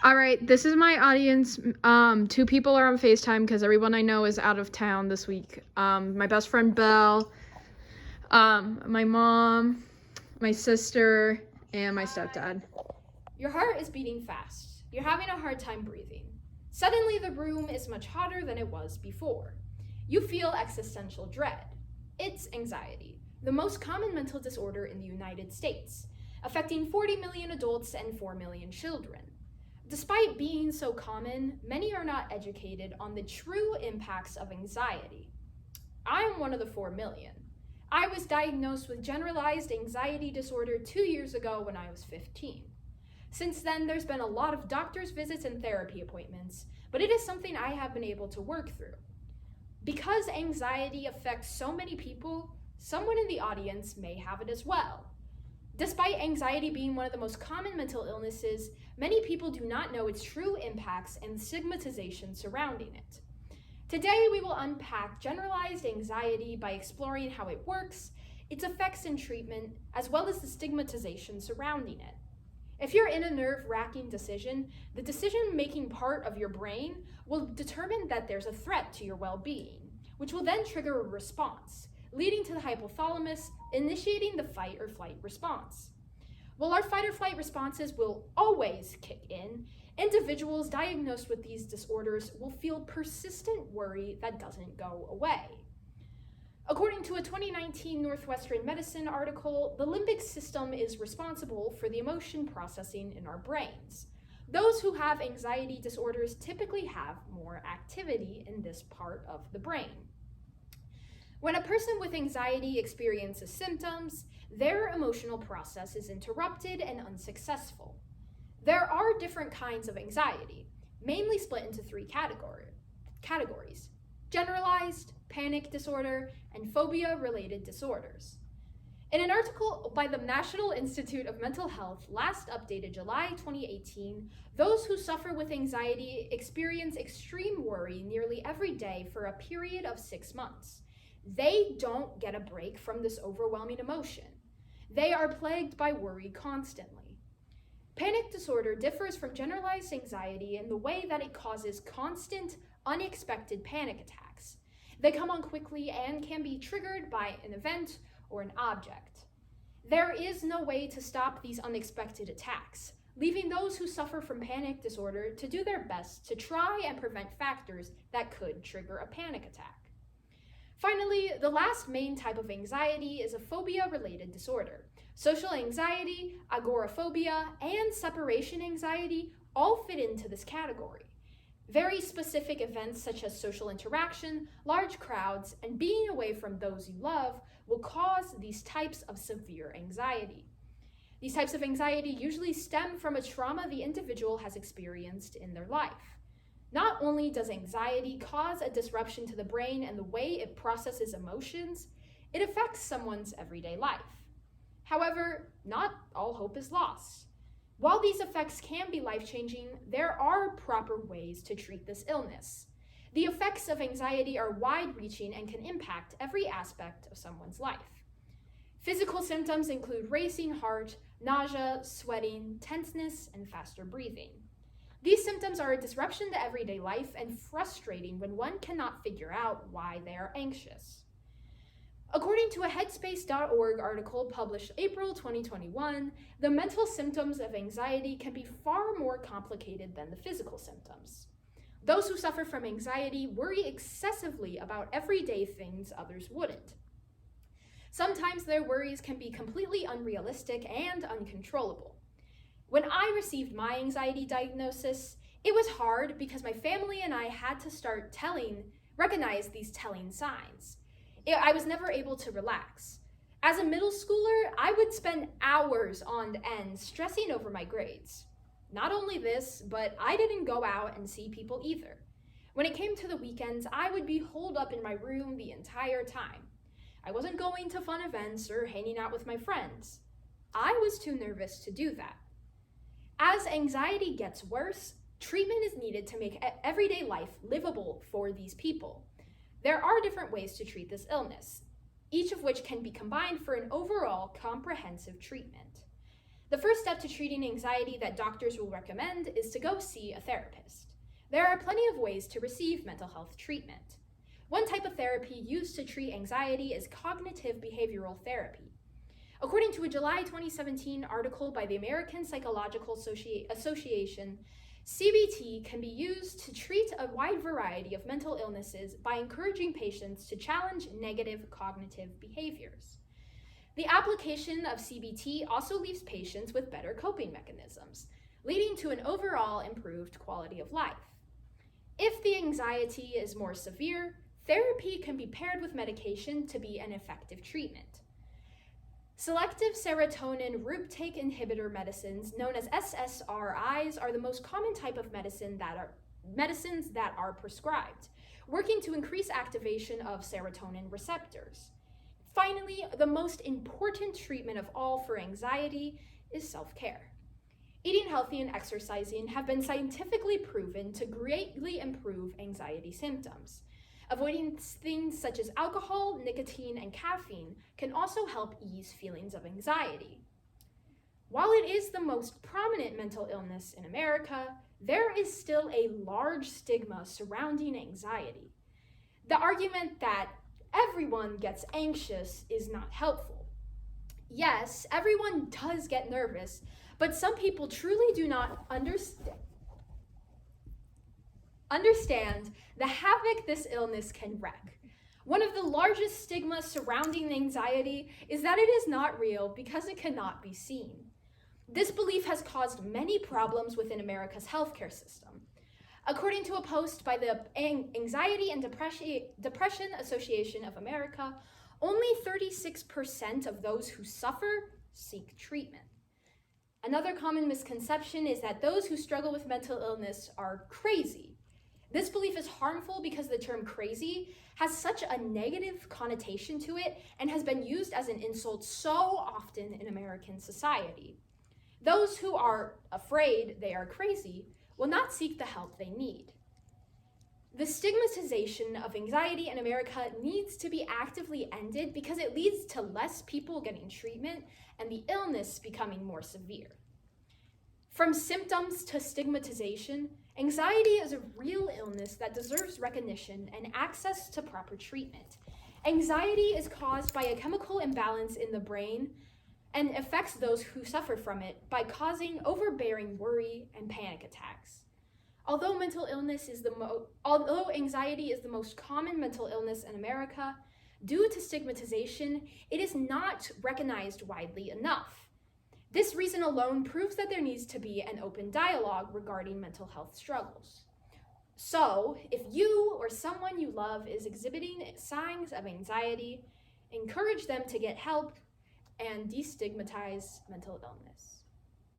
All right, this is my audience. Two people are on FaceTime because everyone I know is out of town this week. My best friend Belle, my mom, my sister, and my stepdad. Your heart is beating fast. You're having a hard time breathing. Suddenly, the room is much hotter than it was before. You feel existential dread. It's anxiety, the most common mental disorder in the United States, affecting 40 million adults and 4 million children. Despite being so common, many are not educated on the true impacts of anxiety. I am one of the 4 million. I was diagnosed with generalized anxiety disorder 2 years ago when I was 15. Since then, there's been a lot of doctor's visits and therapy appointments, but it is something I have been able to work through. Because anxiety affects so many people, someone in the audience may have it as well. Despite anxiety being one of the most common mental illnesses, many people do not know its true impacts and stigmatization surrounding it. Today, we will unpack generalized anxiety by exploring how it works, its effects and treatment, as well as the stigmatization surrounding it. If you're in a nerve-wracking decision, the decision-making part of your brain will determine that there's a threat to your well-being, which will then trigger a response, leading to the hypothalamus initiating the fight or flight response. While our fight or flight responses will always kick in, individuals diagnosed with these disorders will feel persistent worry that doesn't go away. According to a 2019 Northwestern Medicine article, the limbic system is responsible for the emotion processing in our brains. Those who have anxiety disorders typically have more activity in this part of the brain. When a person with anxiety experiences symptoms, their emotional process is interrupted and unsuccessful. There are different kinds of anxiety, mainly split into three categories: generalized, panic disorder, and phobia-related disorders. In an article by the National Institute of Mental Health, last updated July 2018, those who suffer with anxiety experience extreme worry nearly every day for a period of 6 months. They don't get a break from this overwhelming emotion. They are plagued by worry constantly. Panic disorder differs from generalized anxiety in the way that it causes constant, unexpected panic attacks. They come on quickly and can be triggered by an event or an object. There is no way to stop these unexpected attacks, leaving those who suffer from panic disorder to do their best to try and prevent factors that could trigger a panic attack. Finally, the last main type of anxiety is a phobia-related disorder. Social anxiety, agoraphobia, and separation anxiety all fit into this category. Very specific events such as social interaction, large crowds, and being away from those you love will cause these types of severe anxiety. These types of anxiety usually stem from a trauma the individual has experienced in their life. Not only does anxiety cause a disruption to the brain and the way it processes emotions, it affects someone's everyday life. However, not all hope is lost. While these effects can be life-changing, there are proper ways to treat this illness. The effects of anxiety are wide-reaching and can impact every aspect of someone's life. Physical symptoms include racing heart, nausea, sweating, tenseness, and faster breathing. These symptoms are a disruption to everyday life and frustrating when one cannot figure out why they are anxious. According to a Headspace.org article published April 2021, the mental symptoms of anxiety can be far more complicated than the physical symptoms. Those who suffer from anxiety worry excessively about everyday things others wouldn't. Sometimes their worries can be completely unrealistic and uncontrollable. When I received my anxiety diagnosis, it was hard because my family and I had to start recognize these telling signs. I was never able to relax. As a middle schooler, I would spend hours on end stressing over my grades. Not only this, but I didn't go out and see people either. When it came to the weekends, I would be holed up in my room the entire time. I wasn't going to fun events or hanging out with my friends. I was too nervous to do that. As anxiety gets worse, treatment is needed to make everyday life livable for these people. There are different ways to treat this illness, each of which can be combined for an overall comprehensive treatment. The first step to treating anxiety that doctors will recommend is to go see a therapist. There are plenty of ways to receive mental health treatment. One type of therapy used to treat anxiety is cognitive behavioral therapy. According to a July 2017 article by the American Psychological Association, CBT can be used to treat a wide variety of mental illnesses by encouraging patients to challenge negative cognitive behaviors. The application of CBT also leaves patients with better coping mechanisms, leading to an overall improved quality of life. If the anxiety is more severe, therapy can be paired with medication to be an effective treatment. Selective serotonin reuptake inhibitor medicines, known as SSRIs, are the most common type of medicines that are prescribed, working to increase activation of serotonin receptors. Finally, the most important treatment of all for anxiety is self-care. Eating healthy and exercising have been scientifically proven to greatly improve anxiety symptoms. Avoiding things such as alcohol, nicotine, and caffeine can also help ease feelings of anxiety. While it is the most prominent mental illness in America, there is still a large stigma surrounding anxiety. The argument that everyone gets anxious is not helpful. Yes, everyone does get nervous, but some people truly do not understand the havoc this illness can wreak. One of the largest stigmas surrounding anxiety is that it is not real because it cannot be seen. This belief has caused many problems within America's healthcare system. According to a post by the Anxiety and Depression Association of America, only 36% of those who suffer seek treatment. Another common misconception is that those who struggle with mental illness are crazy. This belief is harmful because the term crazy has such a negative connotation to it and has been used as an insult so often in American society. Those who are afraid they are crazy will not seek the help they need. The stigmatization of anxiety in America needs to be actively ended because it leads to less people getting treatment and the illness becoming more severe. From symptoms to stigmatization, anxiety is a real illness that deserves recognition and access to proper treatment. Anxiety is caused by a chemical imbalance in the brain and affects those who suffer from it by causing overbearing worry and panic attacks. Although anxiety is the most common mental illness in America, due to stigmatization, it is not recognized widely enough. This reason alone proves that there needs to be an open dialogue regarding mental health struggles. So, if you or someone you love is exhibiting signs of anxiety, encourage them to get help and destigmatize mental illness.